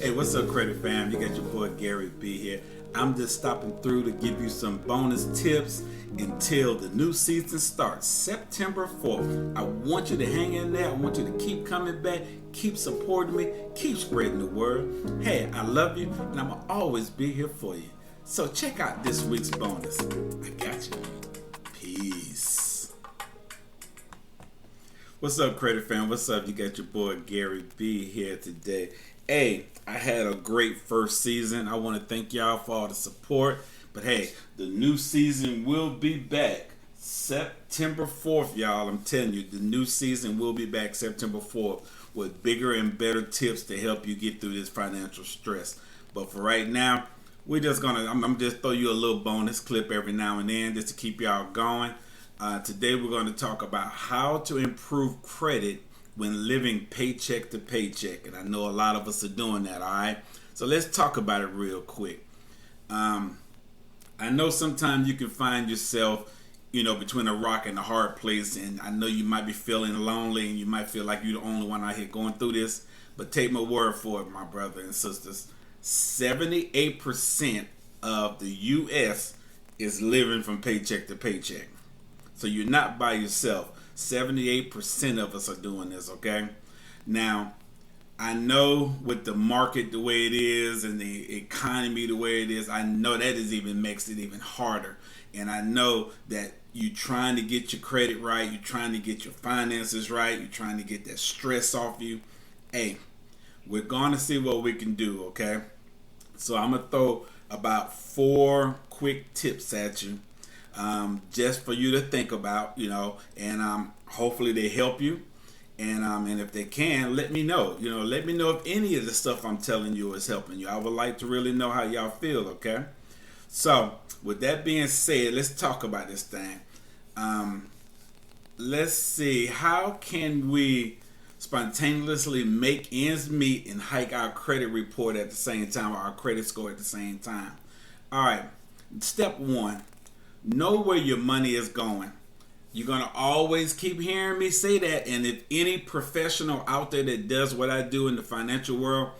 Hey, what's up, credit fam? You got your boy Gary B here. I'm just stopping through to give you some bonus tips until the new season starts, September 4th. I want you to hang in there. I want you to keep coming back, keep supporting me, keep spreading the word. Hey, I love you, and I'm going to always be here for you. So check out this week's bonus. I got you. Peace. What's up, credit fam? What's up? You got your boy Gary B here today. Hey, I had a great first season. I want to thank y'all for all the support. But hey, the new season will be back September 4th, y'all. I'm telling you, the new season will be back September 4th with bigger and better tips to help you get through this financial stress. But for right now, I'm just throw you a little bonus clip every now and then just to keep y'all going. Today we're going to talk about how to improve credit when living paycheck to paycheck. And I know a lot of us are doing that, all right? So let's talk about it real quick. I know sometimes you can find yourself, between a rock and a hard place. And I know you might be feeling lonely and you might feel like you're the only one out here going through this. But take my word for it, my brother and sisters. 78% of the U.S. is living from paycheck to paycheck. So you're not by yourself. 78% of us are doing this, okay? Now, I know with the market the way it is and the economy the way it is, I know that makes it even harder. And I know that you're trying to get your credit right, you're trying to get your finances right, you're trying to get that stress off you. Hey, we're going to see what we can do, okay? So I'm going to throw about 4 quick tips at you. Just for you to think about, and hopefully they help you. And if they can, let me know. Let me know if any of the stuff I'm telling you is helping you. I would like to really know how y'all feel, okay? So, with that being said, let's talk about this thing. Let's see, how can we spontaneously make ends meet and hike our credit report at the same time, or our credit score at the same time? All right, step 1. Know where your money is going. You're going to always keep hearing me say that. And if any professional out there that does what I do in the financial world,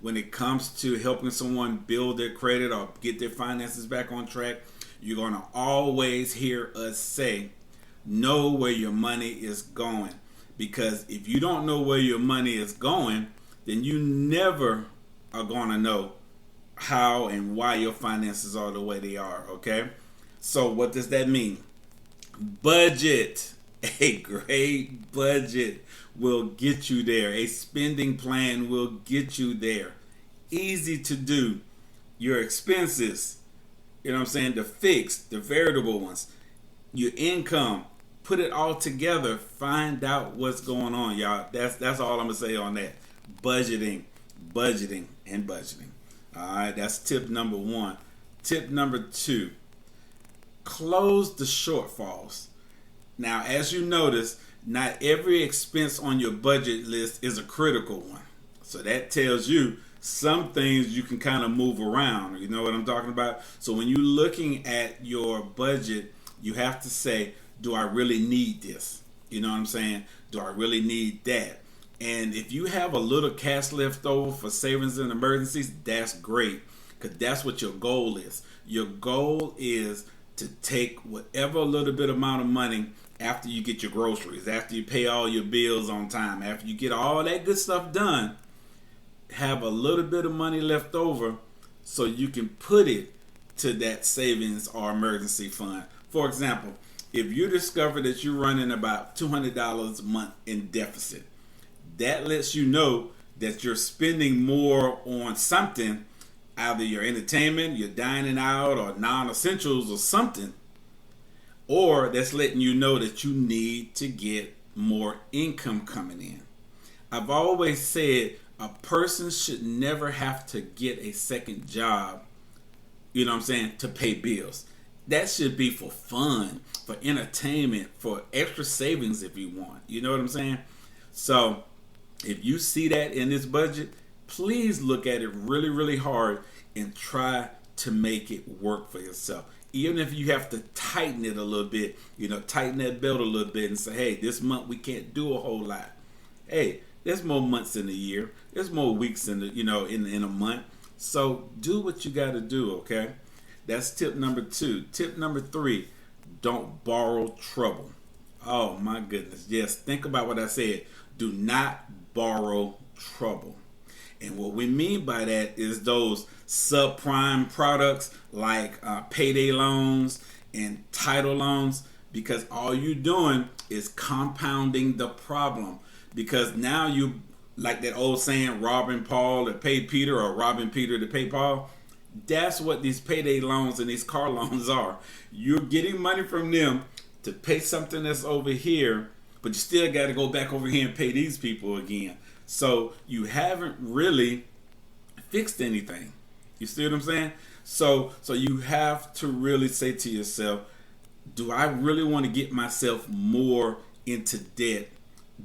when it comes to helping someone build their credit or get their finances back on track, you're going to always hear us say, know where your money is going. Because if you don't know where your money is going, then you never are going to know how and why your finances are the way they are, okay? So what does that mean? Budget. A great budget will get you there. A spending plan will get you there. Easy to do. Your expenses, the fixed, the variable ones, your income, put it all together. Find out what's going on, y'all. That's all I'm going to say on that. Budgeting, and budgeting. All right, that's tip number 1. Tip number 2. Close the shortfalls. Now, as you notice, not every expense on your budget list is a critical one. So that tells you some things you can kind of move around. You know what I'm talking about? So when you're looking at your budget, you have to say, do I really need this? You know what I'm saying? Do I really need that? And if you have a little cash left over for savings and emergencies, that's great, because that's what your goal is. Your goal is to take whatever little bit amount of money after you get your groceries, after you pay all your bills on time, after you get all that good stuff done, have a little bit of money left over so you can put it to that savings or emergency fund. For example, if you discover that you're running about $200 a month in deficit, that lets you know that you're spending more on something, either your entertainment, your dining out, or non-essentials or something, or that's letting you know that you need to get more income coming in. I've always said a person should never have to get a second job, to pay bills. That should be for fun, for entertainment, for extra savings if you want. You know what I'm saying? So if you see that in this budget, please look at it really, really hard and try to make it work for yourself. Even if you have to tighten it a little bit, tighten that belt a little bit and say, hey, this month we can't do a whole lot. Hey, There's more months in the year. There's more weeks in the in a month. So do what you got to do. Okay, that's tip number 2. Tip number 3: don't borrow trouble. Oh my goodness, yes. Think about what I said. Do not borrow trouble. And what we mean by that is those subprime products like payday loans and title loans, because all you're doing is compounding the problem. Because now you, like that old saying, robbing Paul to pay Peter or robbing Peter to pay Paul. That's what these payday loans and these car loans are. You're getting money from them to pay something that's over here, but you still got to go back over here and pay these people again. So you haven't really fixed anything. You see what I'm saying? So you have to really say to yourself, do I really want to get myself more into debt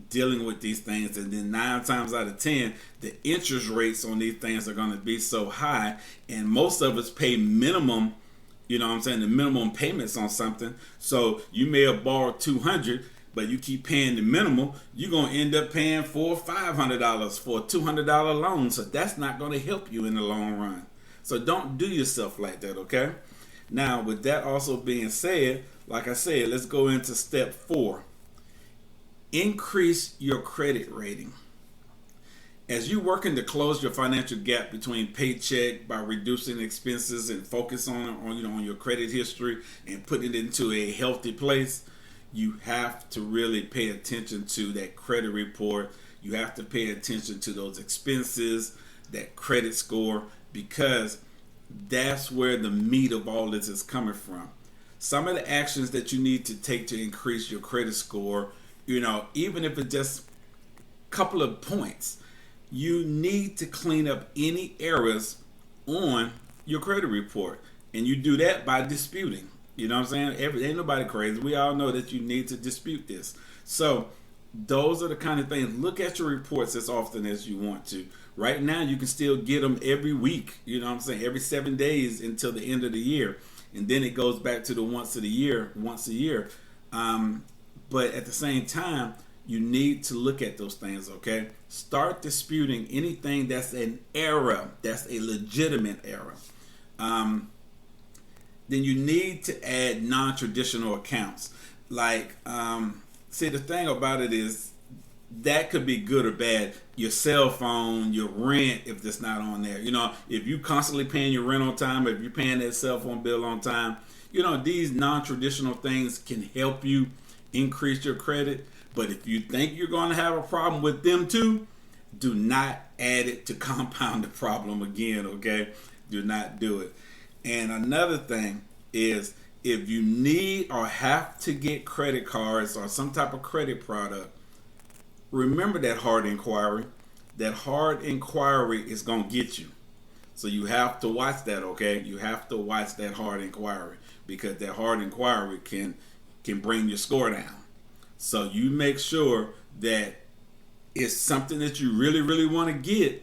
dealing with these things? And then 9 times out of 10, the interest rates on these things are going to be so high, and most of us pay minimum, the minimum payments on something. So you may have borrowed $200, but you keep paying the minimal, you're going to end up paying $400 or $500 for a $200 loan. So that's not going to help you in the long run. So don't do yourself like that, okay? Now, with that also being said, like I said, let's go into step 4. Increase your credit rating. As you're working to close your financial gap between Paycheck by reducing expenses and focus on your credit history and putting it into a healthy place, you have to really pay attention to that credit report. You have to pay attention to those expenses, that credit score, because that's where the meat of all this is coming from. Some of the actions that you need to take to increase your credit score, even if it's just a couple of points, you need to clean up any errors on your credit report. And you do that by disputing. You know what I'm saying? Ain't nobody crazy. We all know that you need to dispute this. So those are the kind of things. Look at your reports as often as you want to. Right now, you can still get them every week. You know what I'm saying? Every 7 days until the end of the year. And then it goes back to the once a year. But at the same time, you need to look at those things, okay? Start disputing anything that's an error, that's a legitimate error. Then you need to add non-traditional accounts. Like, see, the thing about it is that could be good or bad. Your cell phone, your rent, if that's not on there. If you constantly paying your rent on time, if you're paying that cell phone bill on time, these non-traditional things can help you increase your credit. But if you think you're going to have a problem with them too, do not add it to compound the problem again, okay? Do not do it. And another thing is, if you need or have to get credit cards or some type of credit product, remember that hard inquiry. That hard inquiry is going to get you. So you have to watch that, okay? You have to watch that hard inquiry, because that hard inquiry can bring your score down. So you make sure that it's something that you really, really want to get,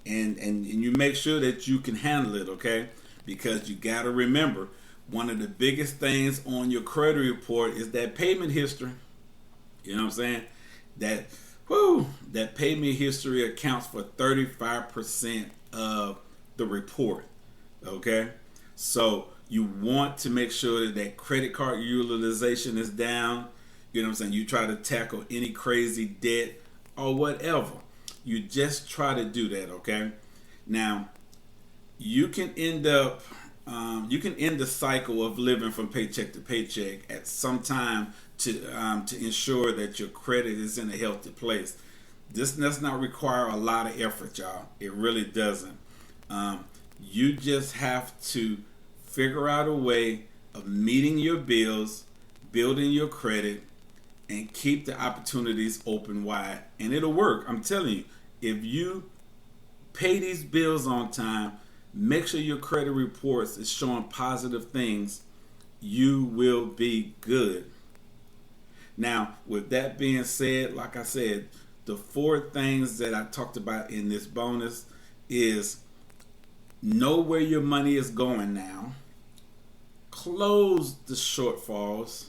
and you make sure that you can handle it, okay? Because you got to remember, one of the biggest things on your credit report is that payment history. You know what I'm saying? That payment history accounts for 35% of the report, okay? So you want to make sure that credit card utilization is down. You know what I'm saying? You try to tackle any crazy debt or whatever. You just try to do that, okay? Now, you can end the cycle of living from paycheck to paycheck at some time to ensure that your credit is in a healthy place. This does not require a lot of effort, y'all. It really doesn't. You just have to figure out a way of meeting your bills, building your credit, and keep the opportunities open wide. And it'll work. I'm telling you, if you pay these bills on time, make sure your credit reports is showing positive things, you will be good. Now, with that being said, like I said, the 4 things that I talked about in this bonus is: know where your money is going now, close the shortfalls,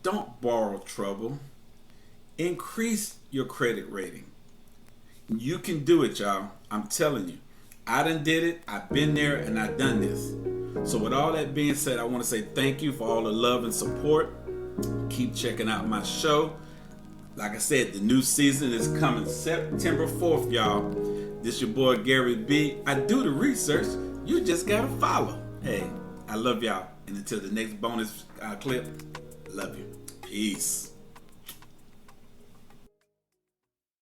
don't borrow trouble, increase your credit rating. You can do it, y'all. I'm telling you. I done did it. I've been there and I've done this. So with all that being said, I want to say thank you for all the love and support. Keep checking out my show. Like I said, the new season is coming September 4th, y'all. This your boy Gary B. I do the research. You just gotta follow. Hey, I love y'all. And until the next bonus clip, love you. Peace.